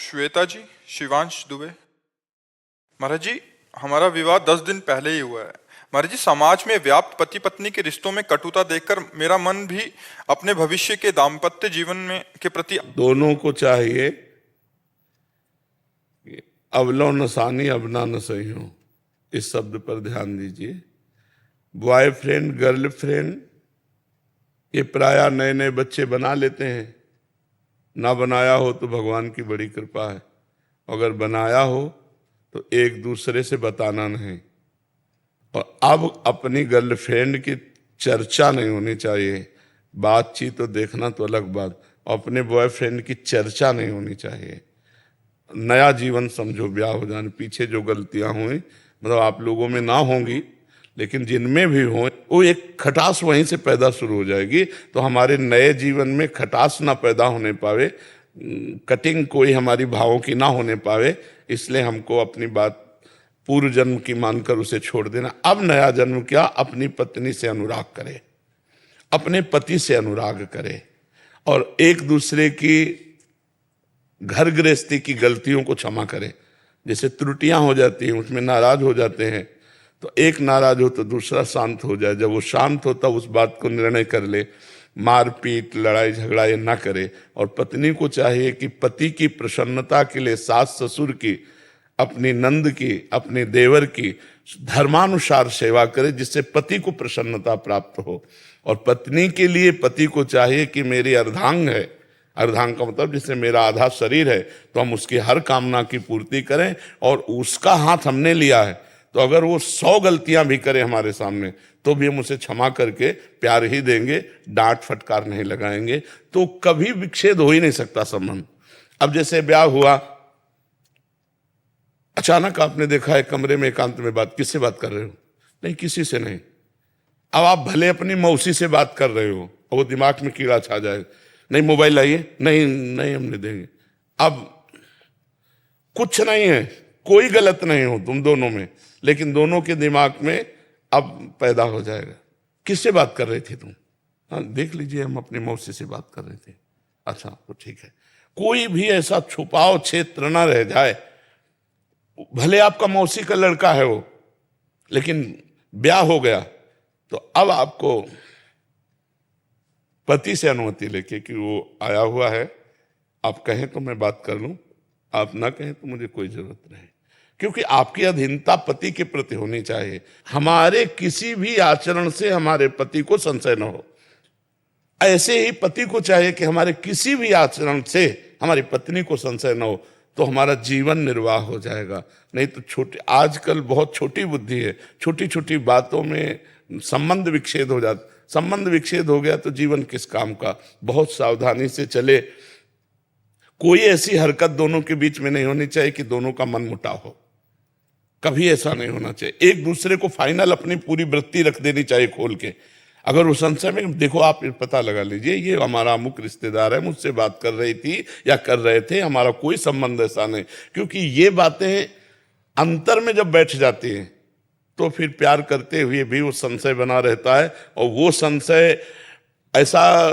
श्वेता जी, शिवांश दुबे। महाराज जी, हमारा विवाह 10 दिन पहले ही हुआ है। महाराज जी, समाज में व्याप्त पति पत्नी के रिश्तों में कटुता देखकर मेरा मन भी अपने भविष्य के दाम्पत्य जीवन में के प्रति। दोनों को चाहिए कि अवलो नसानी अबना न सही हो, इस शब्द पर ध्यान दीजिए। बॉयफ्रेंड गर्लफ्रेंड ये प्रायः नए नए बच्चे बना लेते हैं, ना बनाया हो तो भगवान की बड़ी कृपा है। अगर बनाया हो तो एक दूसरे से बताना नहीं। और अब अपनी गर्लफ्रेंड की चर्चा नहीं होनी चाहिए, बातचीत तो देखना तो अलग बात, अपने बॉयफ्रेंड की चर्चा नहीं होनी चाहिए। नया जीवन समझो, ब्याह हो जाने पीछे जो गलतियां हुई मतलब आप लोगों में ना होंगी, लेकिन जिनमें भी हो वो एक खटास वहीं से पैदा शुरू हो जाएगी। तो हमारे नए जीवन में खटास ना पैदा होने पावे, कटिंग कोई हमारी भावों की ना होने पावे, इसलिए हमको अपनी बात पूर्व जन्म की मानकर उसे छोड़ देना। अब नया जन्म क्या, अपनी पत्नी से अनुराग करे, अपने पति से अनुराग करे और एक दूसरे की घर गृहस्थी की गलतियों को क्षमा करे। जैसे त्रुटियां हो जाती हैं, उसमें नाराज हो जाते हैं, तो एक नाराज हो तो दूसरा शांत हो जाए। जब वो शांत होता उस बात को निर्णय कर ले, मारपीट लड़ाई झगड़ा ये ना करे। और पत्नी को चाहिए कि पति की प्रसन्नता के लिए सास ससुर की, अपनी नंद की, अपने देवर की धर्मानुसार सेवा करे, जिससे पति को प्रसन्नता प्राप्त हो। और पत्नी के लिए पति को चाहिए कि मेरी अर्धांग है, अर्धांग का मतलब जिससे मेरा आधा शरीर है, तो हम उसकी हर कामना की पूर्ति करें। और उसका हाथ हमने लिया है तो अगर वो 100 गलतियां भी करे हमारे सामने तो भी हम उसे क्षमा करके प्यार ही देंगे, डांट फटकार नहीं लगाएंगे। तो कभी विच्छेद हो ही नहीं सकता संबंध। अब जैसे ब्याह हुआ, अचानक आपने देखा है कमरे में एकांत में बात, किससे बात कर रहे हो? नहीं, किसी से नहीं। अब आप भले अपनी मौसी से बात कर रहे हो और वो दिमाग में कीड़ा छा जाए, नहीं मोबाइल लाइए, नहीं नहीं हम नहीं देंगे। अब कुछ नहीं है, कोई गलत नहीं हो तुम दोनों में, लेकिन दोनों के दिमाग में अब पैदा हो जाएगा, किससे बात कर रही थी तुम? हाँ देख लीजिए, हम अपनी मौसी से बात कर रहे थे। अच्छा तो ठीक है। कोई भी ऐसा छुपाव क्षेत्र ना रह जाए। भले आपका मौसी का लड़का है वो, लेकिन ब्याह हो गया तो अब आपको पति से अनुमति लेके कि वो आया हुआ है, आप कहें तो मैं बात कर लूं, आप ना कहें तो मुझे कोई जरूरत नहीं। क्योंकि आपकी अधीनता पति के प्रति होनी चाहिए। हमारे किसी भी आचरण से हमारे पति को संशय न हो, ऐसे ही पति को चाहिए कि हमारे किसी भी आचरण से हमारी पत्नी को संशय न हो, तो हमारा जीवन निर्वाह हो जाएगा। नहीं तो छोटे, आजकल बहुत छोटी बुद्धि है, छोटी छोटी बातों में संबंध विच्छेद हो जाता। संबंध विच्छेद हो गया तो जीवन किस काम का। बहुत सावधानी से चले। कोई ऐसी हरकत दोनों के बीच में नहीं होनी चाहिए कि दोनों का मन मुटाव हो, कभी ऐसा नहीं होना चाहिए। एक दूसरे को फाइनल अपनी पूरी वृत्ति रख देनी चाहिए खोल के। अगर वो संशय में, देखो आप पता लगा लीजिए ये हमारा अमुक रिश्तेदार है, मुझसे बात कर रही थी या कर रहे थे, हमारा कोई संबंध ऐसा नहीं। क्योंकि ये बातें अंतर में जब बैठ जाती हैं तो फिर प्यार करते हुए भी वो संशय बना रहता है, और वो संशय ऐसा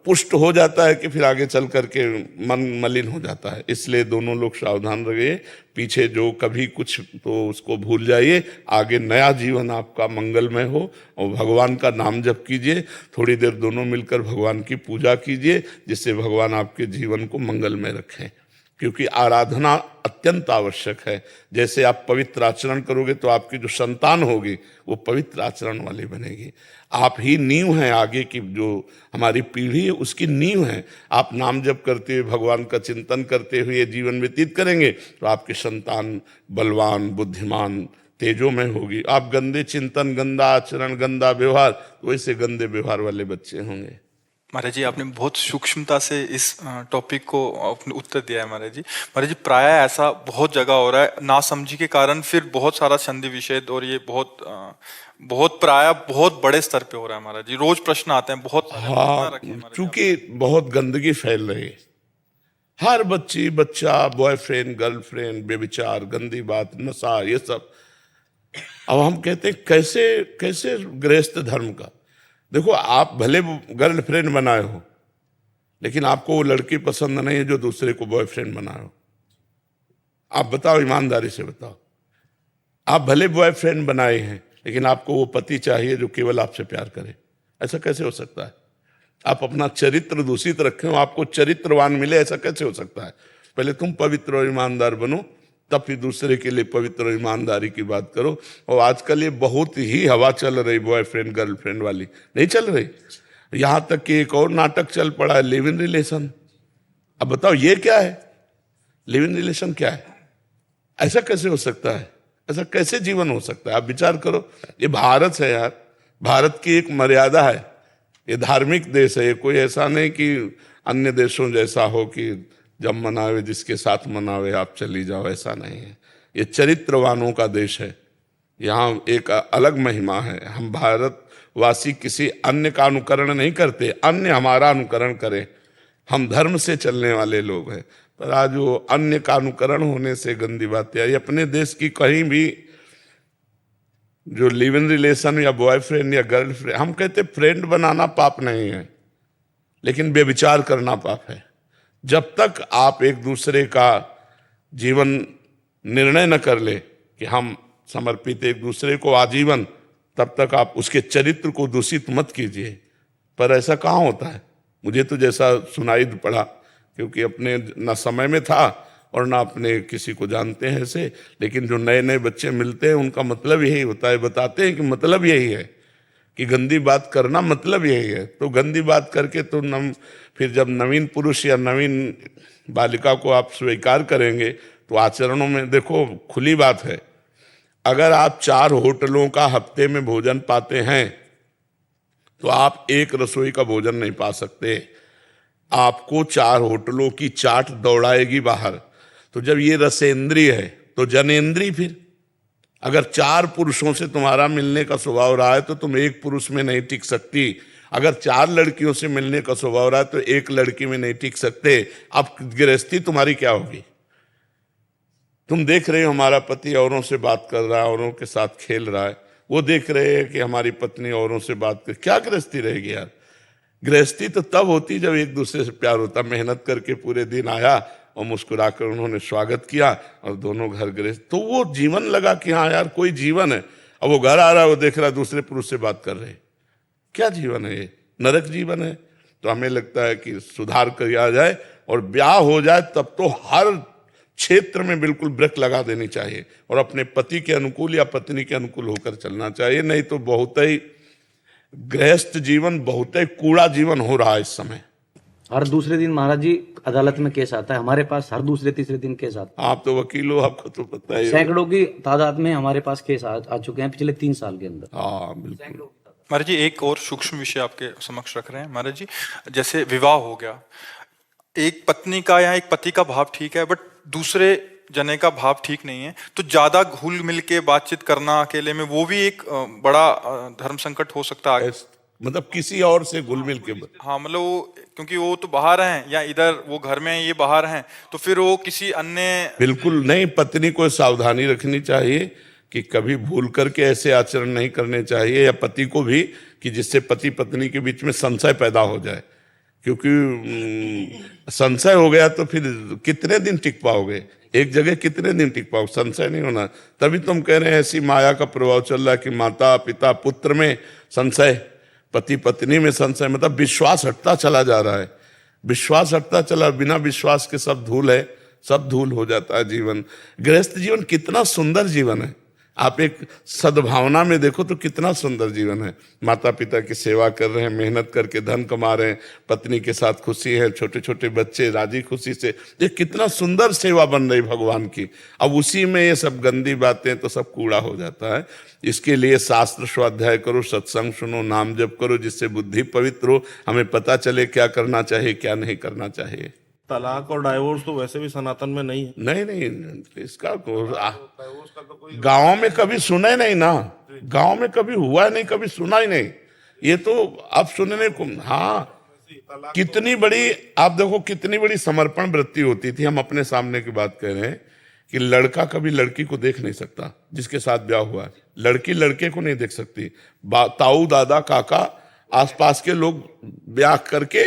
पुष्ट हो जाता है कि फिर आगे चल करके मन मलिन हो जाता है। इसलिए दोनों लोग सावधान रहिए। पीछे जो कभी कुछ तो उसको भूल जाइए, आगे नया जीवन आपका मंगलमय हो। और भगवान का नाम जप कीजिए, थोड़ी देर दोनों मिलकर भगवान की पूजा कीजिए, जिससे भगवान आपके जीवन को मंगलमय रखें। क्योंकि आराधना अत्यंत आवश्यक है। जैसे आप पवित्र आचरण करोगे तो आपकी जो संतान होगी वो पवित्र आचरण वाली बनेगी। आप ही नींव हैं, आगे की जो हमारी पीढ़ी है उसकी नींव है। आप नाम जप करते हुए, भगवान का चिंतन करते हुए जीवन व्यतीत करेंगे तो आपकी संतान बलवान, बुद्धिमान, तेजोमय होगी। आप गंदे चिंतन, गंदा आचरण, गंदा व्यवहार, तो वैसे गंदे व्यवहार वाले बच्चे होंगे। महाराज जी, आपने बहुत सूक्ष्मता से इस टॉपिक को अपने उत्तर दिया है। महाराज जी, प्रायः ऐसा बहुत जगह हो रहा है, नासमझी के कारण फिर बहुत सारा संधि विच्छेद, और ये बहुत प्रायः बहुत बड़े स्तर पे हो रहा है। महाराज जी, रोज प्रश्न आते हैं बहुत। हाँ, चूंकि बहुत गंदगी फैल रही है, हर बच्ची बच्चा, बॉयफ्रेंड गर्लफ्रेंड, बेविचार, गंदी बात, नशा, ये सब। अब हम कहते हैं कैसे कैसे गृहस्थ धर्म का। देखो, आप भले गर्लफ्रेंड बनाए हो, लेकिन आपको वो लड़की पसंद नहीं है जो दूसरे को बॉयफ्रेंड बनाए हो। आप बताओ, ईमानदारी से बताओ। आप भले बॉयफ्रेंड बनाए हैं, लेकिन आपको वो पति चाहिए जो केवल आपसे प्यार करे। ऐसा कैसे हो सकता है? आप अपना चरित्र दूषित रखें, आपको चरित्रवान मिले, ऐसा कैसे हो सकता है? पहले तुम पवित्र और ईमानदार बनो, तब फिर दूसरे के लिए पवित्र और ईमानदारी की बात करो। और आजकल ये बहुत ही हवा चल रही बॉयफ्रेंड गर्लफ्रेंड वाली, नहीं चल रही। यहाँ तक कि एक और नाटक चल पड़ा है, लिव इन रिलेशन। अब बताओ ये क्या है? लिव इन रिलेशन क्या है? ऐसा कैसे हो सकता है? ऐसा कैसे जीवन हो सकता है? आप विचार करो। ये भारत है यार, भारत की एक मर्यादा है। ये धार्मिक देश है, ये कोई ऐसा नहीं कि अन्य देशों जैसा हो कि जब मनावे जिसके साथ मनावे आप चली जाओ, ऐसा नहीं है। ये चरित्रवानों का देश है, यहाँ एक अलग महिमा है। हम भारतवासी किसी अन्य का अनुकरण नहीं करते, अन्य हमारा अनुकरण करे। हम धर्म से चलने वाले लोग हैं। पर आज वो अन्य का अनुकरण होने से गंदी बातें आई। अपने देश की कहीं भी जो लिव इन रिलेशन या बॉयफ्रेंड या गर्लफ्रेंड, हम कहते फ्रेंड बनाना पाप नहीं है, लेकिन बेविचार करना पाप है। जब तक आप एक दूसरे का जीवन निर्णय न कर ले कि हम समर्पित एक दूसरे को आजीवन, तब तक आप उसके चरित्र को दूषित मत कीजिए। पर ऐसा कहाँ होता है? मुझे तो जैसा सुनाई पड़ा, क्योंकि अपने ना समय में था और ना अपने किसी को जानते हैं ऐसे, लेकिन जो नए नए बच्चे मिलते हैं उनका मतलब यही होता है, बताते हैं कि मतलब यही है कि गंदी बात करना मतलब यही है। तो गंदी बात करके तो फिर जब नवीन पुरुष या नवीन बालिका को आप स्वीकार करेंगे तो आचरणों में देखो, खुली बात है, अगर आप 4 होटलों का हफ्ते में भोजन पाते हैं तो आप एक रसोई का भोजन नहीं पा सकते। आपको 4 होटलों की चाट दौड़ाएगी बाहर। तो जब ये रसेंद्रिय है तो जनेंद्रिय। फिर अगर 4 पुरुषों से तुम्हारा मिलने का स्वभाव रहा है तो तुम एक पुरुष में नहीं टिक सकती। अगर 4 लड़कियों से मिलने का स्वभाव रहा है तो एक लड़की में नहीं टिक सकते। अब गृहस्थी तुम्हारी क्या होगी? तुम देख रहे हो हमारा पति औरों से बात कर रहा है, औरों के साथ खेल रहा है, वो देख रहे हैं कि हमारी पत्नी औरों से बात कर, क्या गृहस्थी रहेगी यार? गृहस्थी तो तब होती जब एक दूसरे से प्यार होता। मेहनत करके पूरे दिन आया और मुस्कुराकर उन्होंने स्वागत किया और दोनों घर गए, तो वो जीवन लगा कि हाँ यार कोई जीवन है। अब वो घर आ रहा है, वो देख रहा है दूसरे पुरुष से बात कर रहे, क्या जीवन है ये? नरक जीवन है। तो हमें लगता है कि सुधार किया जाए और ब्याह हो जाए, तब तो हर क्षेत्र में बिल्कुल ब्रेक लगा देनी चाहिए और अपने पति के अनुकूल या पत्नी के अनुकूल होकर चलना चाहिए। नहीं तो बहुत ही गृहस्थ जीवन, बहुत ही कूड़ा जीवन हो रहा है इस समय। हर दूसरे दिन महाराज जी अदालत में केस आता है हमारे पास, हर दूसरे तीसरे दिन केस आता आप तो वकील हो, आपको तो पता है। है। सैकड़ों की तादाद में हमारे पास केस आ चुके हैं पिछले 3 साल के अंदर। हाँ बिल्कुल। महाराज जी एक और सूक्ष्म विषय आपके समक्ष रख रहे हैं। महाराज जी जैसे विवाह हो गया, एक पत्नी का या एक पति का भाव ठीक है, बट दूसरे जने का भाव ठीक नहीं है, तो ज्यादा घुल मिल के बातचीत करना अकेले में, वो भी एक बड़ा धर्म संकट हो सकता है। मतलब किसी और से घुल मिल के, हाँ मतलब क्योंकि वो तो बाहर हैं या इधर वो घर में ये बाहर हैं, तो फिर वो किसी अन्य। बिल्कुल नहीं, पत्नी को सावधानी रखनी चाहिए कि कभी भूल करके ऐसे आचरण नहीं करने चाहिए, या पति को भी, कि जिससे पति पत्नी के बीच में संशय पैदा हो जाए। क्योंकि संशय हो गया तो फिर कितने दिन टिक पाओगे एक जगह, कितने दिन टिक पाओगे? संशय नहीं होना। तभी तुम कह रहे हैं ऐसी माया का प्रभाव चल रहा है कि माता पिता पुत्र में संशय, पति पत्नी में संशय, मतलब विश्वास हटता चला जा रहा है। विश्वास हटता चला, बिना विश्वास के सब धूल है, सब धूल हो जाता है जीवन। गृहस्थ जीवन कितना सुंदर जीवन है, आप एक सद्भावना में देखो तो कितना सुंदर जीवन है। माता पिता की सेवा कर रहे हैं, मेहनत करके धन कमा रहे हैं, पत्नी के साथ खुशी है, छोटे छोटे बच्चे राजी खुशी से, ये कितना सुंदर सेवा बन रही भगवान की। अब उसी में ये सब गंदी बातें तो सब कूड़ा हो जाता है। इसके लिए शास्त्र स्वाध्याय करो, सत्संग सुनो, नाम जप करो, जिससे बुद्धि पवित्र हो, हमें पता चले क्या करना चाहिए क्या नहीं करना चाहिए। तलाक और डाइवोर्स तो वैसे भी सनातन में नहीं है। नहीं, इसका गांव में कभी सुना ही नहीं ना, गांव में कभी हुआ नहीं, कभी सुना ही नहीं। ये तो अब सुनने को, हाँ कितनी बड़ी, आप देखो कितनी बड़ी समर्पण वृत्ति होती थी। हम अपने सामने की बात कह रहे हैं कि लड़का कभी लड़की को देख नहीं सकता जिसके साथ ब्याह हुआ है, लड़की लड़के को नहीं देख सकती। ताऊ दादा काका आसपास के लोग ब्याह करके